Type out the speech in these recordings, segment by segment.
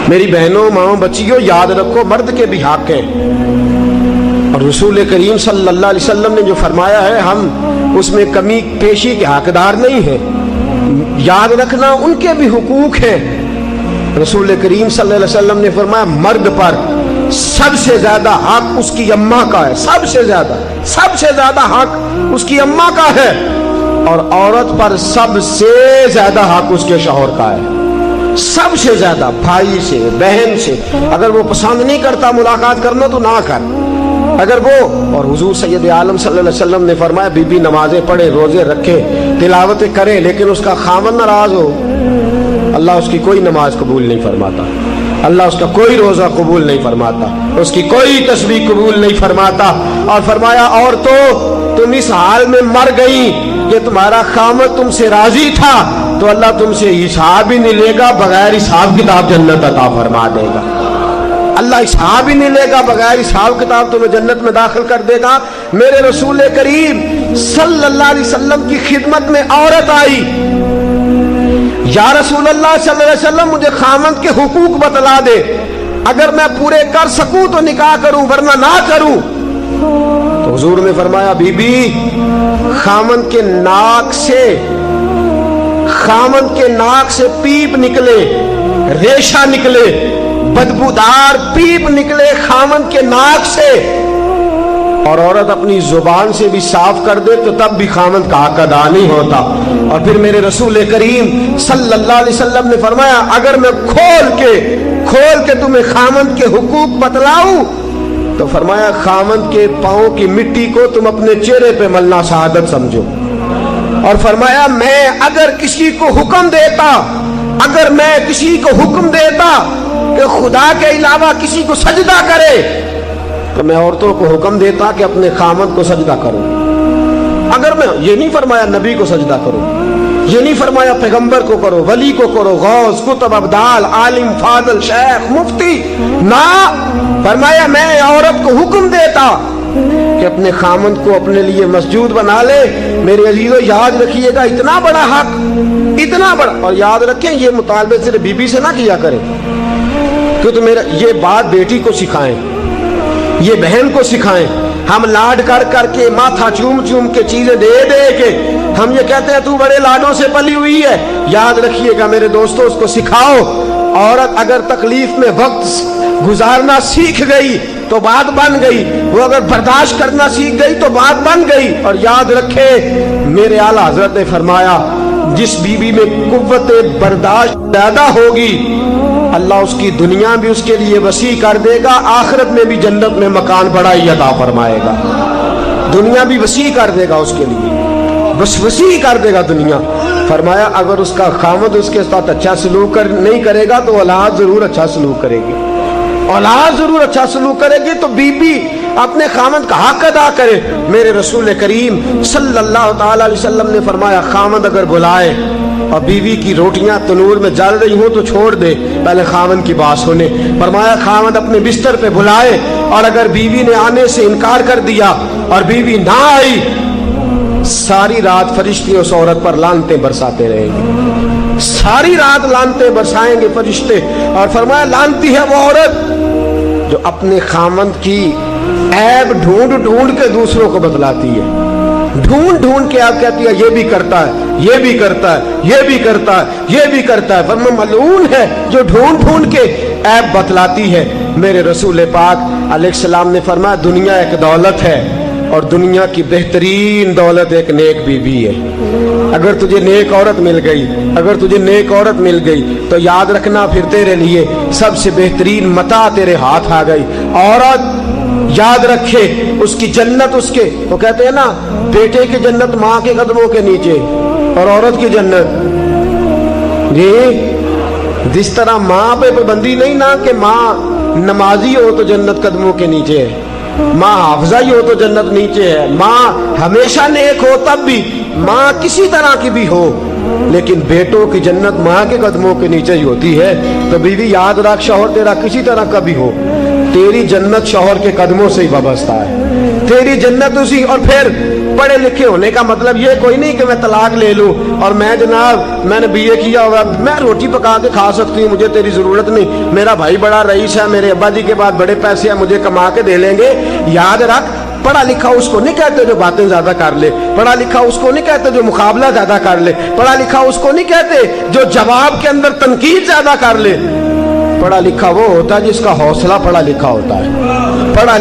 میری بہنوں ماؤں بچیوں یاد رکھو مرد کے بھی حق ہیں، اور رسول کریم صلی اللہ علیہ وسلم نے جو فرمایا ہے ہم اس میں کمی پیشی کے حقدار نہیں ہیں، یاد رکھنا ان کے بھی حقوق ہیں۔ رسول کریم صلی اللہ علیہ وسلم نے فرمایا مرد پر سب سے زیادہ حق اس کی اماں کا ہے، سب سے زیادہ حق اس کی اماں کا ہے، اور عورت پر سب سے زیادہ حق اس کے شوہر کا ہے، سب سے زیادہ، بھائی سے بہن سے۔ اگر وہ پسند نہیں کرتا ملاقات کرنا تو نہ کر، اگر وہ، اور حضور سید عالم صلی اللہ علیہ وسلم نے فرمایا بی بی نمازیں پڑھے، روزے رکھے، تلاوتیں کرے، لیکن اس کا خاوند ناراض ہو، اللہ اس کی کوئی نماز قبول نہیں فرماتا، اللہ اس کا کوئی روزہ قبول نہیں فرماتا، اس کی کوئی تسبیح قبول نہیں فرماتا۔ اور فرمایا عورتوں تم اس حال میں مر گئی کہ تمہارا خاوند تم سے راضی تھا تو اللہ تم سے حساب ہی نہیں لے گا، بغیر حساب کتاب جنت عطا فرما دے گا، اللہ حساب ہی نہیں لے گا، بغیر حساب کتاب تمہیں جنت میں داخل کر دے گا۔ میرے رسول کریم صلی اللہ علیہ وسلم کی خدمت میں عورت آئی، یا رسول اللہ صلی اللہ علیہ وسلم مجھے خاوند کے حقوق بتلا دے، اگر میں پورے کر سکوں تو نکاح کروں ورنہ نہ کروں۔ تو حضور نے فرمایا بی بی خاوند کے ناک سے پیپ نکلے، ریشہ نکلے، بدبودار پیپ نکلے خاوند کے ناک سے، اور عورت اپنی زبان سے بھی صاف کر دے تو تب بھی خاوند کا حق ادا نہیں ہوتا۔ اور پھر میرے رسول کریم صلی اللہ علیہ وسلم نے فرمایا اگر میں کھول کے تمہیں خاوند کے حقوق بتلاؤں تو فرمایا خاوند کے پاؤں کی مٹی کو تم اپنے چہرے پہ ملنا شہادت سمجھو، اور فرمایا میں اگر کسی کو حکم دیتا کہ خدا کے علاوہ کسی کو سجدہ کرے تو میں عورتوں کو حکم دیتا کہ اپنے خاوند کو سجدہ کرو۔ اگر میں یہ نہیں فرمایا نبی کو سجدہ کرو، یہ نہیں فرمایا پیغمبر کو کرو، ولی کو کرو، غوث، کتب، ابدال، عالم، فاضل، شیخ، مفتی، نہ، فرمایا میں عورت کو حکم دیتا کہ اپنے خاوند کو اپنے لیے مسجود بنا لے۔ میرے عزیزو یاد رکھیے گا اتنا بڑا حق، اتنا بڑا، اور یاد رکھیں یہ مطالبے صرف بی بی سے نہ کیا کرے، کیونکہ میرا یہ بات بیٹی کو سکھائیں، یہ بہن کو سکھائیں۔ ہم لاڈ کر کے ماتھا چوم کے چیزیں دے کے ہم یہ کہتے ہیں تو بڑے لاڈوں سے پلی ہوئی ہے۔ یاد رکھیے گا میرے دوستو اس کو سکھاؤ، عورت اگر تکلیف میں وقت گزارنا سیکھ گئی تو بات بن گئی، وہ اگر برداشت کرنا سیکھ گئی تو بات بن گئی۔ اور یاد رکھے میرے اعلیٰ حضرت نے فرمایا جس بیوی میں قوت برداشت زیادہ ہوگی اللہ اس کی دنیا بھی اس کے لیے وسیع کر دے گا، آخرت میں بھی جنت میں مکان بڑا ہی عطا فرمائے گا، دنیا بھی وسیع کر دے گا اس کے لیے، بس وسیع کر دے گا دنیا۔ فرمایا اگر اس کا خاوند اس کے ساتھ اچھا سلوک نہیں کرے گا تو اولاد ضرور اچھا سلوک کرے گی، اولاد ضرور اچھا سلوک کرے گی، تو بیوی اپنے خاوند کا حق ادا کرے۔ میرے رسول کریم صلی اللہ تعالی علیہ وسلم نے فرمایا خاوند اگر بلائے اور بیوی کی روٹیاں تنور میں جل رہی ہوں تو چھوڑ دے، پہلے خاوند کی بات سنے۔ فرمایا خاوند اپنے بستر پہ بلائے اور اگر بیوی نے آنے سے انکار کر دیا اور بیوی نہ آئی، ساری رات فرشتے اس عورت پر لعنتیں برساتے رہیں گے، ساری رات لعنتیں برسائیں گے فرشتے۔ اور فرمایا لعنتی ہے وہ عورت جو اپنے خاوند کی عیب ڈھونڈ کے دوسروں کو بتلاتی ہے، ڈھونڈ کے آپ کہتی ہے یہ بھی کرتا ہے، یہ بھی کرتا ہے، یہ بھی کرتا ہے، یہ بھی کرتا ہے۔ فرمایا ملعون ہے جو ڈھونڈ کے عیب بتلاتی ہے۔ میرے رسول پاک علیہ السلام نے فرمایا دنیا ایک دولت ہے اور دنیا کی بہترین دولت ایک نیک بیوی ہے۔ اگر تجھے نیک عورت مل گئی تو یاد رکھنا پھر تیرے لیے سب سے بہترین متاع تیرے ہاتھ آ گئی۔ عورت یاد رکھے اس کی جنت، اس کے وہ کہتے ہیں نا بیٹے کی جنت ماں کے قدموں کے نیچے، اور عورت کی جنت جی جس طرح ماں پہ پابندی نہیں نا کہ ماں نمازی ہو تو جنت قدموں کے نیچے ہے، ماں حافظہ ہی ہو تو جنت نیچے ہے، ماں ہمیشہ نیک ہو تب بھی، ماں کسی طرح کی بھی ہو لیکن بیٹوں کی جنت ماں کے قدموں کے نیچے ہی ہوتی ہے۔ تو بیوی یاد رکھ شوہر تیرا کسی طرح کا بھی ہو، तेरी जन्नत शौहर के कदमों से ही वाबस्ता है, तेरी जन्नत उसी। और फिर पढ़े लिखे होने का मतलब ये कोई नहीं कि मैं तलाक ले लूं और मैं जनाब मैंने बीए किया होगा, मैं रोटी पका के खा सकती हूँ, मुझे तेरी जरूरत नहीं, मेरा भाई बड़ा रईस है, मेरे अब्बा जी के बाद बड़े पैसे हैं, मुझे कमा के दे लेंगे। याद रख, पढ़ा लिखा उसको नहीं कहते जो बातें ज्यादा कर ले, पढ़ा लिखा उसको नहीं कहते जो मुकाबला ज्यादा कर ले, पढ़ा लिखा उसको नहीं कहते जो जवाब के अंदर तनकीद ज्यादा कर ले। पढ़ा लिखा वो होता है जिसका हौसला पढ़ा लिखा होता है।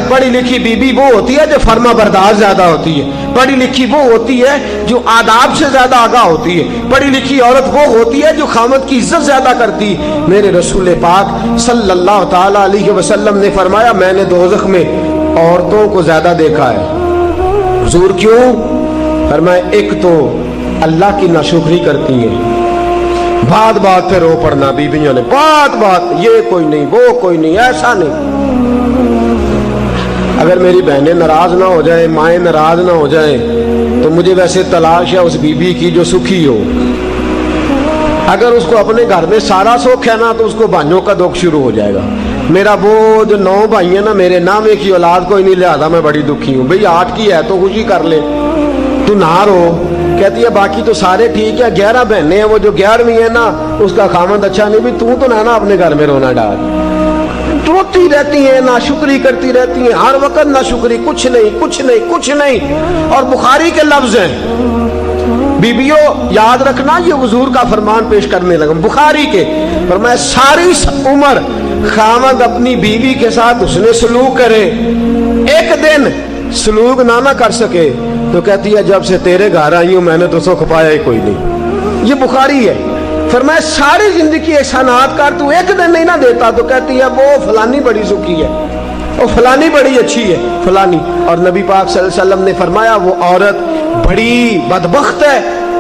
पढ़ी लिखी बीबी वो होती है जो फर्मा बरदार ज्यादा होती है। पढ़ी लिखी वो होती है जो आदाब से ज्यादा आगाह होती है। पढ़ी लिखी औरत वो होती है जो खामद की इज्जत ज्यादा करती है। मेरे रसूल पाक सल्लल्लाहु ताला अलैहि वसल्लम ने फरमाया, मैंने दोज़ख में औरतों को ज्यादा देखा है। हुजूर क्यों? फरमाया, एक तो अल्लाह की नाशुक्री करती है, बात बात पे रो पड़ना बीबियों ने, बात बात ये कोई नहीं वो कोई नहीं ऐसा नहीं। अगर मेरी बहनें नाराज ना हो जाए, माएँ नाराज ना हो जाए, तो मुझे वैसे तलाश है उस बीबी की जो सुखी हो। अगर उसको अपने घर में सारा सुख है ना, तो उसको भाइयों का दुख शुरू हो जाएगा। मेरा वो जो 9 भाई है ना, मेरे नाम एक ही औलाद कोई नहीं, लिहाजा मैं बड़ी दुखी हूँ। भाई 8 की है तो खुशी कर ले, तू ना रो। कहती है बाकी तो सारे ठीक है, 11 बहनें हैं, वो जो 11वीं है ना उसका खामद अच्छा नहीं। भी तू तो ना अपने घर में रोना डाल। रोती रहती है, नाशुक्री करती रहती है, हर वक्त नाशुक्री, कुछ नहीं कुछ नहीं कुछ नहीं। और बुखारी के लफ्ज हैं, बीबियों याद रखना, ये हुजूर का फरमान पेश करने लगा बुखारी के। पर मैं सारी उम्र खामद अपनी बीवी के साथ उसने सलूक करे, एक दिन सलूक ना कर सके तो कहती है जब से तेरे घर आई हूं मैंने तो सुख पाया ही कोई नहीं। ये बुखारी है। फिर मैं सारी जिंदगी एहसानात कर, तू एक दिन नहीं ना देता, तो कहती है वो फलानी बड़ी सुखी है, वो फलानी बड़ी अच्छी है फलानी। और नबी पाक सल्लल्लाहु अलैहि वसल्लम ने फरमाया वो औरत बड़ी बदबख्त है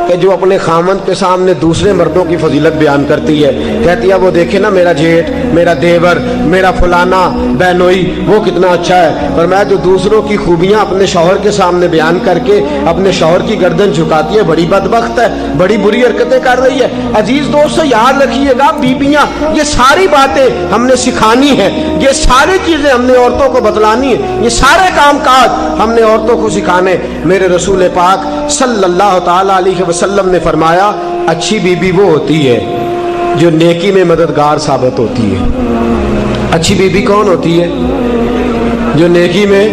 कि जो अपने खामन के सामने दूसरे मर्दों की फजीलत बयान करती है। कहती है वो देखे ना मेरा जेठ, मेरा देवर, मेरा फलाना बहनोई, वो कितना अच्छा है। पर मैं जो दूसरों की खूबियां अपने शौहर के सामने बयान करके अपने शौहर की गर्दन झुकाती है, बड़ी बदबख्त है, बड़ी बुरी हरकतें कर रही है। अजीज दोस्तों याद रखिएगा, बीबियां ये सारी बातें हमने सिखानी है, ये सारी चीजें हमने औरतों को बतलानी है, ये सारे काम काज हमने औरतों को सिखाने। मेरे रसूल पाक सल्लल्लाहु ताला अलैहि वसल्लम ने फरमाया, अच्छी बीबी वो होती है जो नेकी में मददगार साबित होती है। अच्छी बीबी कौन होती है? जो नेकी में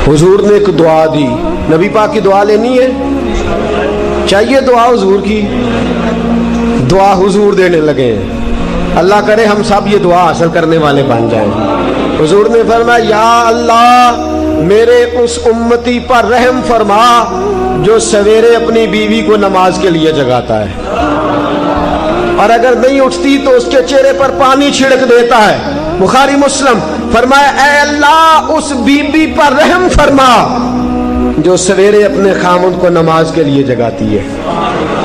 हुजूर ने एक दुआ दी, नबी पाक की दुआ लेनी है, चाहिए दुआ हुजूर की, दुआ हुजूर देने लगे हैं। अल्लाह करे हम सब ये दुआ हासिल करने वाले बन जाएं। हुजूर ने फरमाया, या अल्लाह मेरे उस उम्मती पर रहम फरमा जो सवेरे अपनी बीवी को नमाज के लिए जगाता है, और अगर नहीं उठती तो उसके चेहरे पर पानी छिड़क देता है। बुखारी मुस्लिम। फरमाया, ऐ अल्लाह उस बीबी पर रहम फरमा जो सवेरे अपने खामद को नमाज के लिए जगाती है,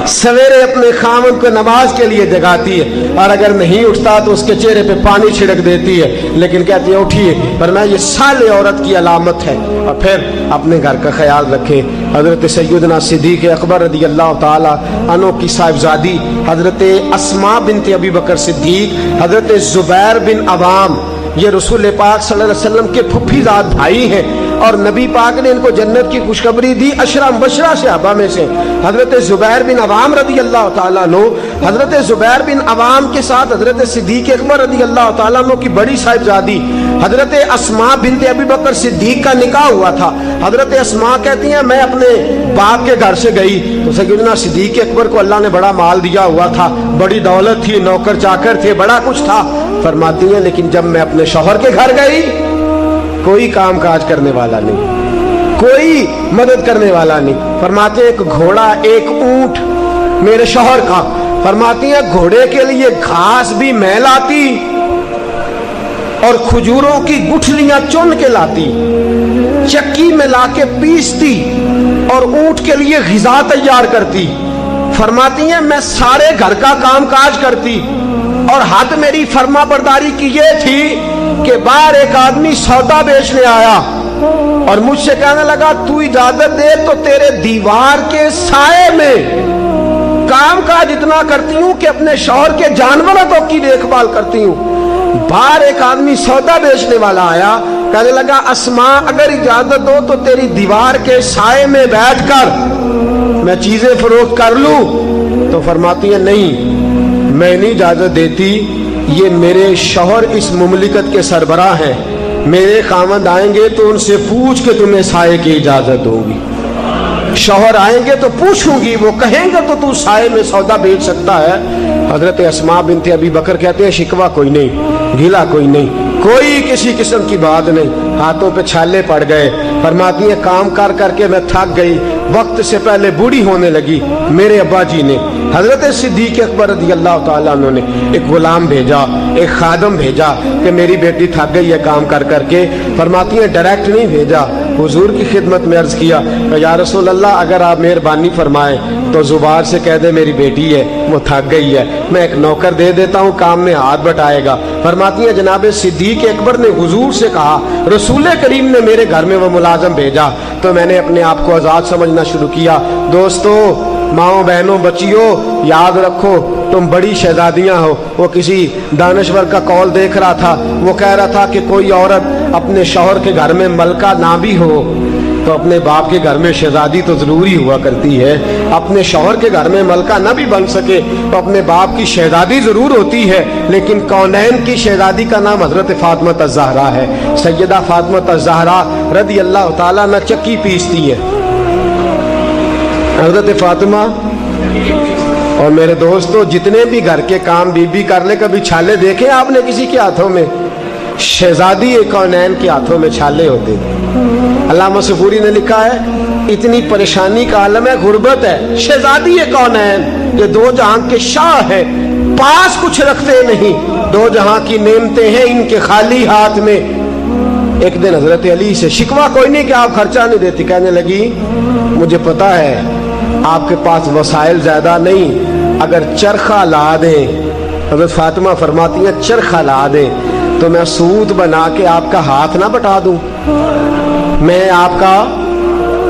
सवेरे अपने खामद को नमाज के लिए जगाती है, और अगर नहीं उठता तो उसके चेहरे पे पानी छिड़क देती है, लेकिन कहती है उठिए। पर मैं ये साले औरत की अलामत है। और फिर अपने घर का ख्याल रखें। हजरत सैयदना सिद्दीक़ अकबर रज़ी अल्लाह ताला अन्हु की साहिबजादी हजरत अस्मा बिनत अबी बकर सिद्दीक, हजरत जुबैर बिन अवाम, ये रसूल पाक सल्लल्लाहु अलैहि वसल्लम के फुफ्फीजाद भाई हैं, और नबी पाक ने इनको जन्नत की खुशखबरी दी। अशरा मुबशरा सहाबा में से हजरत जुबैर बिन अवाम रज़ी अल्लाह ताला अन्हु, हजरत जुबैर बिन अवाम के साथ हजरत सिद्दीक़ अकबर रज़ी अल्लाह ताला अन्हु की बड़ी साहिबजादी हजरत अस्मा बिनत अबी बकर सिद्दीक का निकाह हुआ था। हजरत अस्मा कहती हैं मैं अपने बाप के घर से गई तो सैयदना सिद्दीक़ अकबर को अल्लाह ने बड़ा माल दिया हुआ था, बड़ी दौलत थी, नौकर चाकर थे, बड़ा कुछ था। फरमाती हैं लेकिन जब मैं अपने शौहर के घर गई कोई काम काज करने वाला नहीं, कोई मदद करने वाला नहीं। फरमाते एक घोड़ा एक ऊंट मेरे शौहर का, फरमाती है घोड़े के लिए घास भी मैं लाती और खजूरों की गुठलियां चुन के लाती, चक्की में लाके पीसती और ऊंट के लिए ग़िज़ा तैयार करती। फरमाती है मैं सारे घर का काम काज करती, और हद मेरी फर्मा बरदारी की ये थी कि बाहर एक आदमी सौदा बेचने आया और मुझसे कहने लगा तू इजाजत दे तो तेरे दीवार के साए में काम काज इतना करती हूँ कि अपने शौहर के जानवरों तक की देखभाल करती हूँ। बाहर एक आदमी सौदा बेचने वाला आया, कहने लगा अस्मा अगर इजाजत दो तो तेरी दीवार के साए में बैठकर मैं चीजें फरोख्त कर लूं। तो फरमाती है नहीं, मैं नहीं इजाजत देती, ये मेरे शौहर इस मुमलिकत के सरबराह हैं, मेरे खामद आएंगे तो उनसे पूछ के तुम्हें साए की इजाजत दूंगी। शौहर आएंगे तो पूछूंगी, वो कहेंगे तो तू साए में सौदा बेच सकता है। हजरत अस्मा बिनते अबी बकर कहते हैं शिकवा कोई नहीं, गिला कोई नहीं, कोई किसी किस्म की बात नहीं। हाथों पे छाले पड़ गए। फरमाती है काम कर करके मैं थक गई, वक्त से पहले बूढ़ी होने लगी। मेरे अब्बा जी ने हजरत सिद्दीक अकबर रज़ी अल्लाह ताला अन्हु ने एक गुलाम भेजा, एक खादम भेजा कि मेरी बेटी थक गई है काम कर करके। फरमाती है डायरेक्ट नहीं भेजा, हुजूर की खिदमत में अर्ज किया या रसूल अल्लाह अगर आप मेहरबानी फरमाएं तो जुबान से कह दे मेरी बेटी है वो थक गई है, मैं एक नौकर दे देता हूँ काम में हाथ बटाएगा। फरमाती है जनाब सिद्दीक अकबर ने हुजूर से कहा रसूल करीम ने मेरे घर में वो मुलाजम भेजा तो मैंने अपने आप को आज़ाद समझना शुरू किया। दोस्तों, माओ बहनों बच्चियों, याद रखो तुम बड़ी शहजादियां हो। वो किसी दानश्वर का कॉल देख रहा था, वो कह रहा था कि कोई औरत अपने शौहर के घर में मलका ना भी हो तो अपने बाप के घर में शहजादी तो जरूरी हुआ करती है। अपने शौहर के घर में मलका ना भी बन सके तो अपने बाप की शहजादी जरूर होती है, लेकिन कौनैन की शहजादी का नाम हजरत फातिमा अज़-ज़हरा है। सैयदा फातिमा अज़-ज़हरा रज़ी अल्लाह ताला अन्हा चक्की पीसती है। हजरत फातिमा और मेरे दोस्तों जितने भी घर के काम बीबी करने कभी छाले देखे आपने किसी के हाथों में? शहजादी कौनैन के हाथों में छाले होते। अल्लामा सफूरी ने लिखा है इतनी परेशानी का आलम है, गुर्बत है, शहजादी कौनैन ये दो जहां के शाह है, पास कुछ रखते नहीं, दो जहां की नेमतें हैं इनके खाली हाथ में। एक दिन हजरत अली से शिकवा कोई नहीं कि आप खर्चा नहीं देती, कहने लगी मुझे पता है आपके पास वसाइल ज्यादा नहीं, अगर चरखा ला दें, हजरत फातिमा फरमाती है चरखा ला दें तो मैं सूत बना के आपका हाथ ना बटा दूं। मैं आपका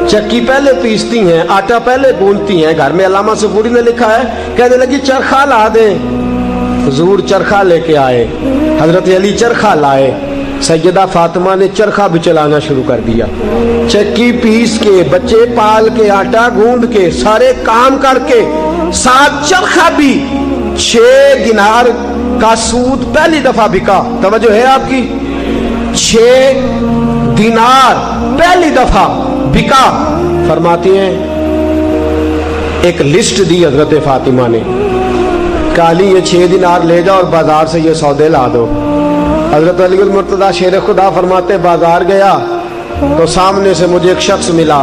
चक्की पहले पीसती हैं, आटा पहले गूंथती हैं घर में। अल्लामा सफूरी ने लिखा है कहने लगी चरखा ला दें। हुजूर चरखा लेके आए, हजरत अली चरखा लाए, सैयदा फातिमा ने चरखा भी चलाना शुरू कर दिया। चक्की पीस के, बच्चे पाल के, आटा गूंद के, सारे काम करके, साथ चरखा भी 6 दिनार का सूद पहली दफा बिका। तवज्जो है आपकी? 6 दिनार पहली दफा बिका। फरमाती हैं एक लिस्ट दी हजरत फातिमा ने, काली ये 6 दिनार ले जाओ और बाजार से ये सौदे ला दो। हजरत अली मुर्तजा शेर खुदा फरमाते बाजार गया तो सामने से मुझे एक शख्स मिला,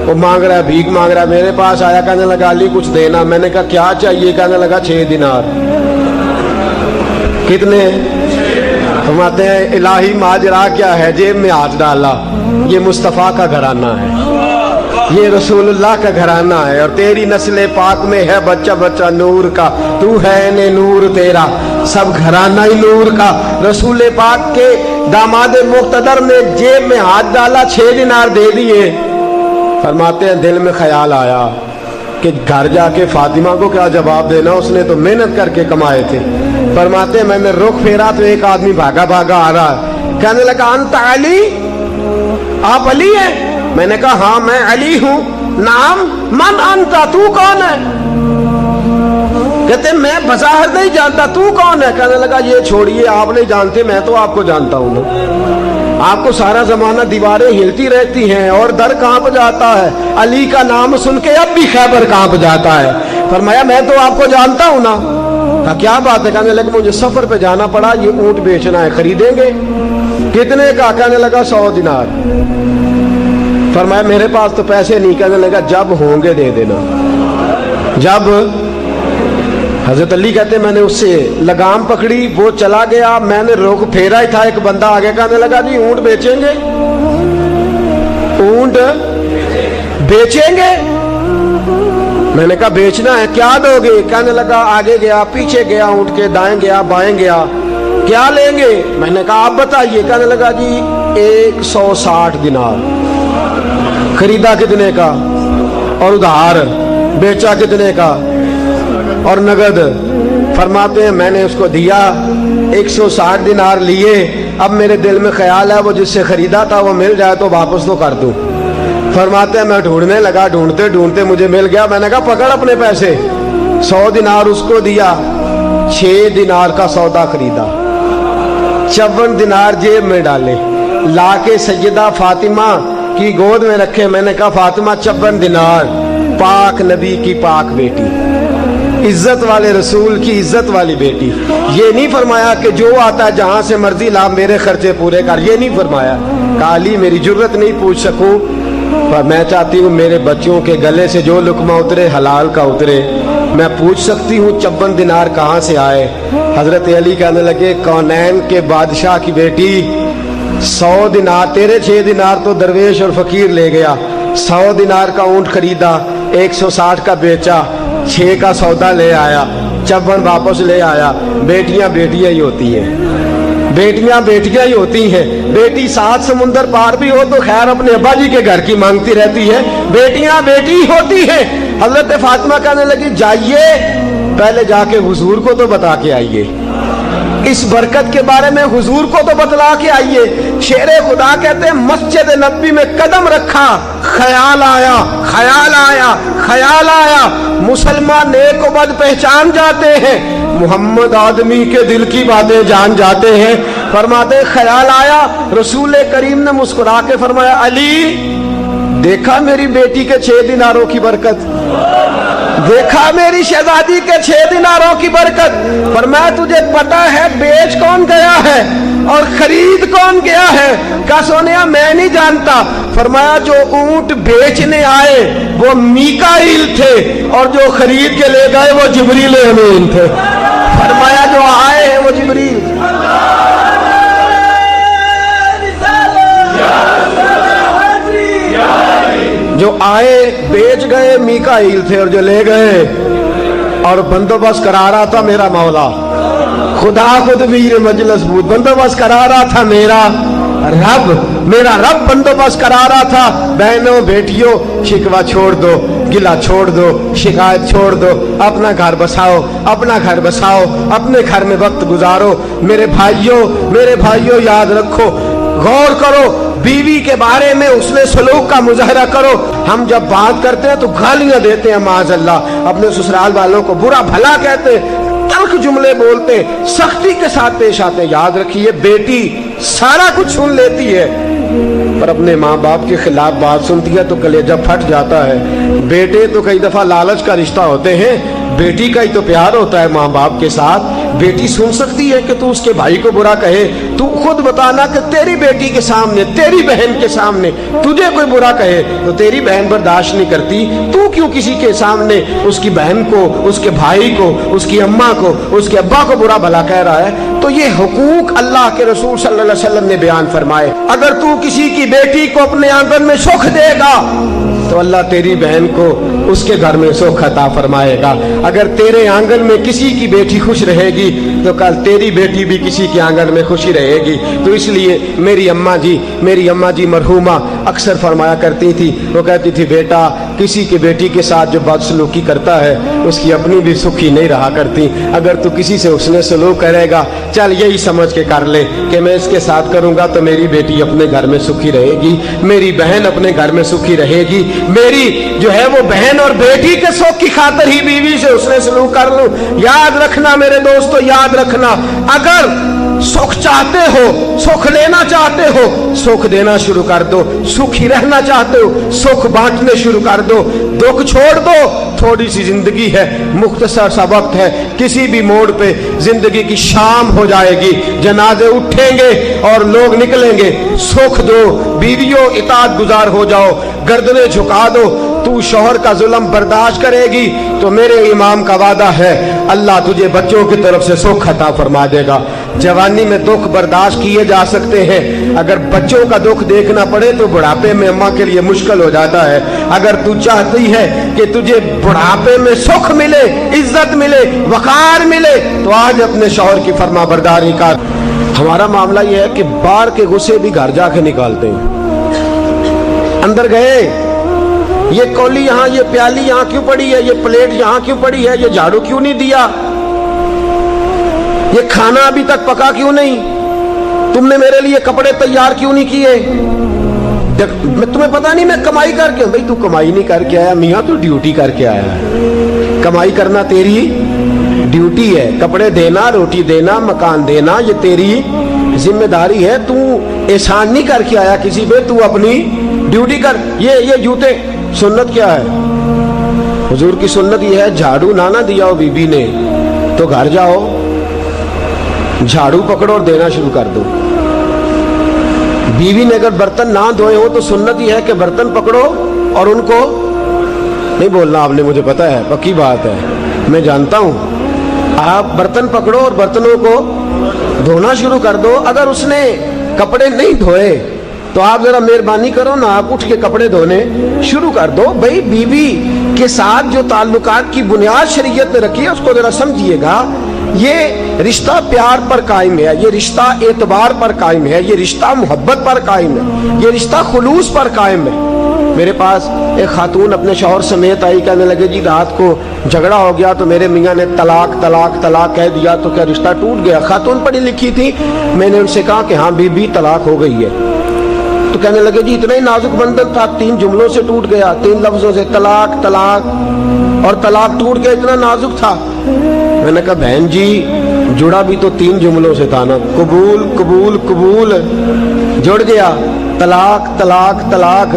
वो मांग रहा है, भीख मांग रहा है। मेरे पास आया, कहने लगा अली कुछ देना। मैंने कहा क्या चाहिए? कहने लगा 6 दिनार। कितने? फरमाते हैं इलाही माजरा क्या है, जेब में हाथ डाला, ये मुस्तफ़ा का घराना है, ये रसूलुल्लाह का घराना है और तेरी नस्ल पाक में है बच्चा बच्चा नूर का, तू है ने नूर तेरा, सब घराना ही नूर का। रसूल पाक के दामाद मुक्तदर ने जेब में हाथ डाला, 6 दिनार दे दिए। फरमाते हैं दिल में ख्याल आया कि घर जाके फातिमा को क्या जवाब देना, उसने तो मेहनत करके कमाए थे। फरमाते हैं मैंने रुख फेरा तो एक आदमी भागा भागा आ रहा है, कहने लगा अंत अली, आप अली हैं? मैंने कहा हाँ मैं अली हूं। नाम मन अंता, तू कौन है? कहते मैं बज़ाहिर नहीं जानता, तू कौन है? कहने लगा ये छोड़िए, आप नहीं जानते, मैं तो आपको जानता हूं ना। आपको सारा जमाना दीवारें हिलती रहती हैं और दर कांप जाता है, अली का नाम सुन के अब भी खैबर कांप जाता है। फरमाया मैं तो आपको जानता हूं ना। कहा क्या बात है? कहने लगा मुझे सफर पे जाना पड़ा, ये ऊंट बेचना है, खरीदेंगे? कितने का? कहने लगा 100 दिनार। फरमाया मेरे पास तो पैसे नहीं। कहने लगा जब होंगे दे देना। जब हजरत अली कहते मैंने उससे लगाम पकड़ी, वो चला गया, मैंने रोक फेरा ही था, एक बंदा आ गया, कहने लगा जी ऊंट बेचेंगे? ऊंट बेचेंगे? मैंने कहा बेचना है, क्या दोगे? कहने लगा आगे गया, पीछे गया, ऊंट के दाएं गया, बाएं गया, क्या लेंगे? मैंने कहा आप बताइए। कहने लगा जी 160 दिनार। खरीदा कितने का? और उधार बेचा कितने का? और नगद। फरमाते हैं मैंने उसको दिया, 160 दिनार लिए। अब मेरे दिल में ख्याल है वो जिससे खरीदा था वो मिल जाए तो वापस तो कर दूं। फरमाते हैं मैं ढूंढने लगा, ढूंढते ढूंढते मुझे मिल गया। मैंने कहा पकड़ अपने पैसे। 100 दिनार उसको दिया, 6 दिनार का सौदा खरीदा, 54 दिनार जेब में डाले, लाके सैयदा फातिमा की गोद में रखे। मैंने कहा फातिमा 54 दिनार, पाक नबी की पाक बेटी, इज्जत वाले रसूल की इज्जत वाली बेटी। ये नहीं फरमाया कि जो आता है जहां से मर्जी ला मेरे खर्चे पूरे कर, ये नहीं फरमाया। काली मेरी जुर्रत नहीं पूछ सकूं, पर मैं चाहती हूँ मेरे बच्चों के गले से जो लुकमा उतरे हलाल का उतरे। मैं पूछ सकती हूँ 54 दिनार कहाँ से आए। हजरत अली कहने लगे कौनैन के बादशाह की बेटी, 100 दिनार तेरे, 6 दिनार तो दरवेश और फकीर ले गया। 100 दिनार का ऊंट खरीदा, 160 का बेचा, 6 का सौदा ले आया, 54 वापस ले आया। बेटियां बेटियां ही होती हैं, बेटियां बेटियां ही होती हैं। बेटी 7 समुंदर पार भी हो तो खैर अपने अब्बा जी के घर की मांगती रहती है, बेटियां बेटी ही होती हैं। हजरत फातिमा कहने लगी जाइए पहले जाके हुजूर को तो बता के आइए, इस बरकत के बारे में हुजूर को तो बतला के आइए। शेरे खुदा कहते हैं मस्जिद नबी में कदम रखा, ख्याल आया, ख्याल आया, ख्याल आया। मुसलमान नेक व बद पहचान जाते हैं, मोहम्मद आदमी के दिल की बातें जान जाते हैं। फरमाते ख्याल आया, रसूल करीम ने मुस्कुरा के फरमाया अली देखा मेरी बेटी के 6 दिनारों की बरकत, देखा मेरी शहजादी के 6 दिनारों की बरकत। पर मैं तुझे पता है बेच कौन गया है और खरीद कौन गया है? क्या सोनिया मैं नहीं जानता। फरमाया जो ऊंट बेचने आए वो मीकाईल थे और जो खरीद के ले गए वो जिब्रील अमीन थे। फरमाया जो आए हैं वो जिब्रील। जो आए बेच गए मीकाईल थे और जो ले गए और बंदोबस्त करा रहा था मेरा मौला खुदा खुद वीर मजलिस बूद, बंदोबस्त करा रहा था मेरा रब बंदोबस्त करा रहा था। बहनों बेटियों शिकवा छोड़ दो, गिला छोड़ दो, शिकायत छोड़ दो, अपना घर बसाओ, अपना घर बसाओ, अपने घर में वक्त गुजारो। मेरे भाइयों याद रखो, गौर करो, बीवी के बारे में उसने सलूक का मुजाहरा करो। हम जब बात करते हैं तो गालियां देते हैं माज़अल्लाह, अपने ससुराल वालों को बुरा भला कहते हैं, तल्ख जुमले बोलते, सख्ती के साथ पेश आते। याद रखिए बेटी सारा कुछ सुन लेती है पर अपने माँ बाप के खिलाफ बात सुनती है तो कलेजा फट जाता है। बेटे तो कई दफा लालच का रिश्ता होते हैं, बेटी का ही तो प्यार होता है माँ बाप के साथ। बेटी सुन सकती है कि तू उसके भाई को बुरा कहे, तू खुद बताना कि तेरी बेटी के सामने, तेरी बहन के सामने तुझे कोई बुरा कहे तो तेरी बहन बर्दाश्त नहीं करती, तू क्यों किसी के सामने उसकी बहन को, उसके भाई को, उसकी अम्मा को, उसके अब्बा को बुरा भला कह रहा है? तो ये हुकूक अल्लाह के रसूल सल्लल्लाहु अलैहि वसल्लम ने बयान फरमाए। अगर तू किसी की बेटी को अपने आंगन में सुख देगा तो अल्लाह तेरी बहन को उसके घर में सुख अता फरमाएगा। अगर तेरे आंगन में किसी की बेटी खुश रहेगी तो कल तेरी बेटी भी किसी के आंगन में खुशी रहेगी। तो इसलिए मेरी अम्मा जी मरहूमा अक्सर फरमाया करती थी, वो कहती थी बेटा किसी की बेटी के साथ जो बदसलूकी करता है उसकी अपनी भी सुखी नहीं रहा करती। अगर तू किसी से उसने सलूक करेगा चल यही समझ के कर ले कि मैं इसके साथ करूंगा तो मेरी बेटी अपने घर में सुखी रहेगी, मेरी बहन अपने घर में सुखी रहेगी, मेरी जो है वो बहन और बेटी के सुख की खातिर ही बीवी से उसने सलूक कर लूं। याद रखना मेरे दोस्तों, याद रखना, अगर सुख चाहते हो, सुख लेना चाहते हो, सुख देना शुरू कर दो। सुखी रहना चाहते हो, सुख बांटने शुरू कर दो। दुख छोड़ दो, थोड़ी सी जिंदगी है, मुख्तसर सा वक्त है, किसी भी मोड़ पे जिंदगी की शाम हो जाएगी, जनाजे उठेंगे और लोग निकलेंगे। सुख दो, बीवियों इताअत गुजार हो जाओ, गर्दनें झुका दो। तू शौहर का जुल्म बर्दाश्त करेगी तो मेरे इमाम का वादा है अल्लाह तुझे बच्चों की तरफ से सुख अता फरमा देगा। जवानी में दुख बर्दाश्त किए जा सकते हैं, अगर बच्चों का दुख देखना पड़े तो बुढ़ापे में अम्मा के लिए मुश्किल हो जाता है। अगर तू चाहती है कि तुझे बुढ़ापे में सुख मिले, इज्जत मिले, वकार मिले तो आज अपने शौहर की फरमा बरदारी का। हमारा मामला यह है कि बाहर के गुस्से भी घर जाके निकालते हैं। अंदर गए یہ کولی یہاں, یہ پیالی یہاں کیوں پڑی ہے, یہ پلیٹ یہاں کیوں پڑی ہے, یہ جھاڑو کیوں نہیں دیا, یہ کھانا ابھی تک پکا کیوں نہیں, تم نے میرے لیے کپڑے تیار کیوں نہیں کیے. تمہیں پتا نہیں میں کمائی کر کے, بھائی تو کمائی نہیں کر کے آیا میاں, تو ڈیوٹی کر کے آیا ہے. کمائی کرنا تیری ڈیوٹی ہے, کپڑے دینا, روٹی دینا, مکان دینا, یہ تیری ذمہ داری ہے. تو احسان نہیں کر کے آیا کسی پہ, تو اپنی ڈیوٹی کر. یہ جوتے, سنت کیا ہے حضور کی سنت یہ ہے, جھاڑو نہ دیا ہو بی بی نے تو گھر جاؤ, جھاڑو پکڑو اور دینا شروع کر دو. بیوی نے اگر برتن نہ دھوئے ہو تو سنت یہ ہے کہ برتن پکڑو اور ان کو نہیں بولنا آپ نے, مجھے پتا ہے, پکی بات ہے, میں جانتا ہوں. آپ برتن پکڑو اور برتنوں کو دھونا شروع کر دو. اگر اس نے کپڑے نہیں دھوئے تو آپ ذرا مہربانی کرو نا, آپ اٹھ کے کپڑے دھونے شروع کر دو. بھائی بیوی کے ساتھ جو تعلقات کی بنیاد شریعت نے رکھی ہے اس کو ذرا سمجھیے گا. یہ رشتہ پیار پر قائم ہے, یہ رشتہ اعتبار پر قائم ہے, یہ رشتہ محبت پر قائم ہے, یہ رشتہ خلوص پر قائم ہے. میرے پاس ایک خاتون اپنے شوہر سمیت آئی, کہنے لگے جی رات کو جھگڑا ہو گیا تو میرے میاں نے طلاق طلاق طلاق کہہ دیا, تو کیا رشتہ ٹوٹ گیا. خاتون پڑھی لکھی تھی, میں نے ان سے کہا کہ ہاں بی بی طلاق ہو گئی ہے. تو کہنے لگے جی اتنا ہی نازک بندھن تھا, 3 جملوں سے ٹوٹ گیا, 3 لفظوں سے, طلاق طلاق اور طلاق ٹوٹ گیا, اتنا نازک تھا. میں نے کہا بہن جی جڑا بھی تو 3 جملوں سے تھا نا, قبول قبول قبول, جڑ گیا, طلاق طلاق طلاق,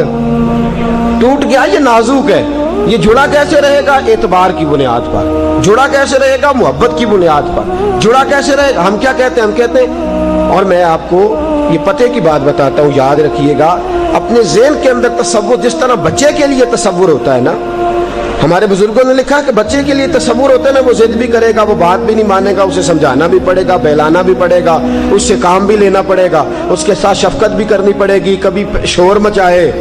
ٹوٹ گیا. یہ نازک ہے. یہ جڑا کیسے رہے گا؟ اعتبار کی بنیاد پر. جڑا کیسے رہے گا؟ محبت کی بنیاد پر. جڑا کیسے رہے گا؟ ہم کیا کہتے ہیں, ہم کہتے ہیں, اور میں آپ کو یہ پتے کی بات بتاتا ہوں, یاد رکھیے گا. اپنے ذہن کے اندر تصور, جس طرح بچے کے لیے تصور ہوتا ہے نا, ہمارے بزرگوں نے لکھا کہ بچے کے لیے تصور ہوتا ہے نا, وہ ضد بھی کرے گا, وہ بات بھی نہیں مانے گا, اسے سمجھانا بھی پڑے گا, بہلانا بھی پڑے گا, اس سے کام بھی لینا پڑے گا, اس کے ساتھ شفقت بھی کرنی پڑے گی. کبھی شور مچائے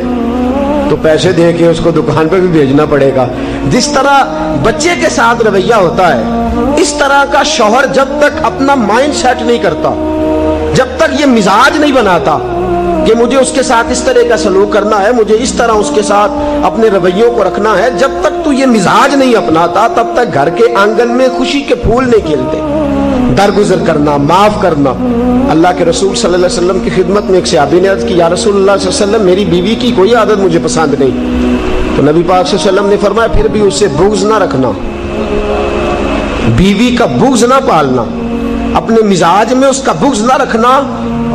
تو پیسے دے کے اس کو دکان پہ بھی بھیجنا پڑے گا. جس طرح بچے کے ساتھ رویہ ہوتا ہے, اس طرح کا شوہر جب تک اپنا مائنڈ سیٹ نہیں کرتا, جب تک یہ مزاج نہیں بناتا کہ مجھے اس کے ساتھ اس طرح کا سلوک کرنا ہے, مجھے اس طرح اس کے ساتھ اپنے رویوں کو رکھنا ہے, جب تک تو یہ مزاج نہیں اپناتا تب تک گھر کے آنگن میں خوشی کے پھول نہیں کھلتے. درگزر کرنا, معاف کرنا. اللہ کے رسول صلی اللہ علیہ وسلم کی خدمت میں ایک صحابی نے عرض کی, یا رسول اللہ صلی اللہ علیہ وسلم میری بیوی کی کوئی عادت مجھے پسند نہیں. تو نبی پاک صلی اللہ علیہ وسلم نے فرمایا پھر بھی اس سے بغض نہ رکھنا, بیوی کا بغض نہ پالنا, اپنے مزاج میں اس کا بغض نہ رکھنا,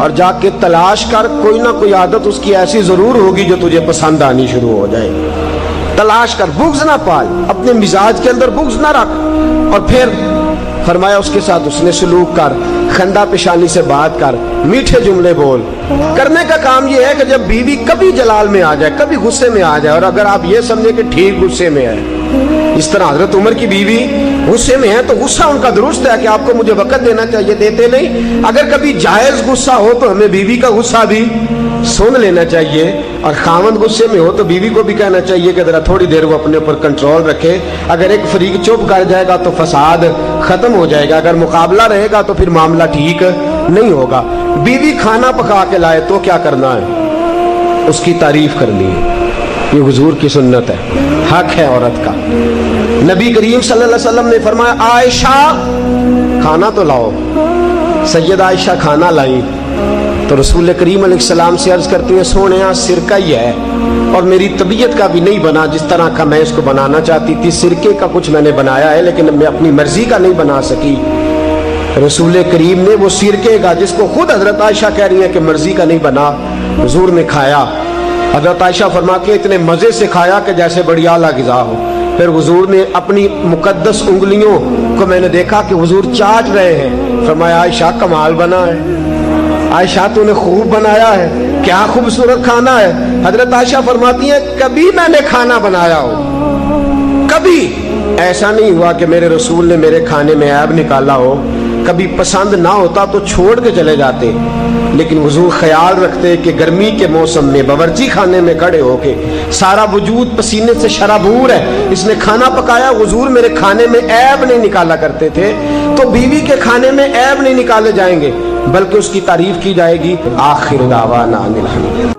اور جا کے تلاش کر, کوئی نہ کوئی عادت اس کی ایسی ضرور ہوگی جو تجھے پسند آنی شروع ہو جائے. تلاش کر, بغض نہ پال, اپنے مزاج کے اندر بغض نہ رکھ. اور پھر فرمایا اس کے ساتھ اس نے سلوک کر, خندہ پیشانی سے بات کر, میٹھے جملے بول. کرنے کا کام یہ ہے کہ جب بیوی کبھی جلال میں آ جائے, کبھی غصے میں آ جائے, اور اگر آپ یہ سمجھیں کہ ٹھیک غصے میں ہے, اس طرح حضرت عمر کی بیوی غصے میں ہے تو غصہ ان کا درست ہے کہ آپ کو مجھے وقت دینا چاہیے, دیتے نہیں. اگر کبھی جائز غصہ ہو تو ہمیں بیوی کا غصہ بھی سن لینا چاہیے, اور خاوند غصے میں ہو تو بیوی کو بھی کہنا چاہیے کہ ذرا تھوڑی دیر وہ اپنے اوپر کنٹرول رکھے. اگر ایک فریق چپ کر جائے گا تو فساد ختم ہو جائے گا, اگر مقابلہ رہے گا تو پھر معاملہ ٹھیک نہیں ہوگا. بیوی کھانا پکا کے لائے تو کیا کرنا ہے؟ اس کی تعریف کرنی ہے. یہ حضور کی سنت ہے, حق ہے عورت کا. نبی کریم صلی اللہ علیہ وسلم نے فرمایا عائشہ کھانا تو لاؤ. سید عائشہ کھانا لائی تو رسول کریم علیہ السلام سے عرض کرتی ہیں سونیا سرکہ ہی ہے, اور میری طبیعت کا بھی نہیں بنا جس طرح کا میں اس کو بنانا چاہتی تھی. سرکے کا کچھ میں نے بنایا ہے لیکن میں اپنی مرضی کا نہیں بنا سکی. رسول کریم نے وہ سرکے کا, جس کو خود حضرت عائشہ کہہ رہی ہیں کہ مرضی کا نہیں بنا, حضور نے کھایا. حضرت عائشہ فرماتی ہیں اتنے مزے سے کھایا کہ جیسے بڑی اعلیٰ غذا ہو. پھر حضور نے اپنی مقدس انگلیوں کو میں نے دیکھا کہ حضور چاٹ رہے ہیں. فرمایا عائشہ کمال بنا ہے, عائشہ تو نے خوب بنایا ہے, کیا خوبصورت کھانا ہے. حضرت عائشہ فرماتی ہیں کبھی میں نے کھانا بنایا ہو, کبھی ایسا نہیں ہوا کہ میرے رسول نے میرے کھانے میں عیب نکالا ہو. کبھی پسند نہ ہوتا تو چھوڑ کے چلے جاتے, لیکن حضور خیال رکھتے کہ گرمی کے موسم میں باورچی خانے میں کھڑے ہو کے سارا وجود پسینے سے شرابور ہے, اس نے کھانا پکایا. حضور میرے کھانے میں عیب نہیں نکالا کرتے تھے. تو بیوی کے کھانے میں عیب نہیں نکالے جائیں گے بلکہ اس کی تعریف کی جائے گی. آخر دعوانا ان الحمد.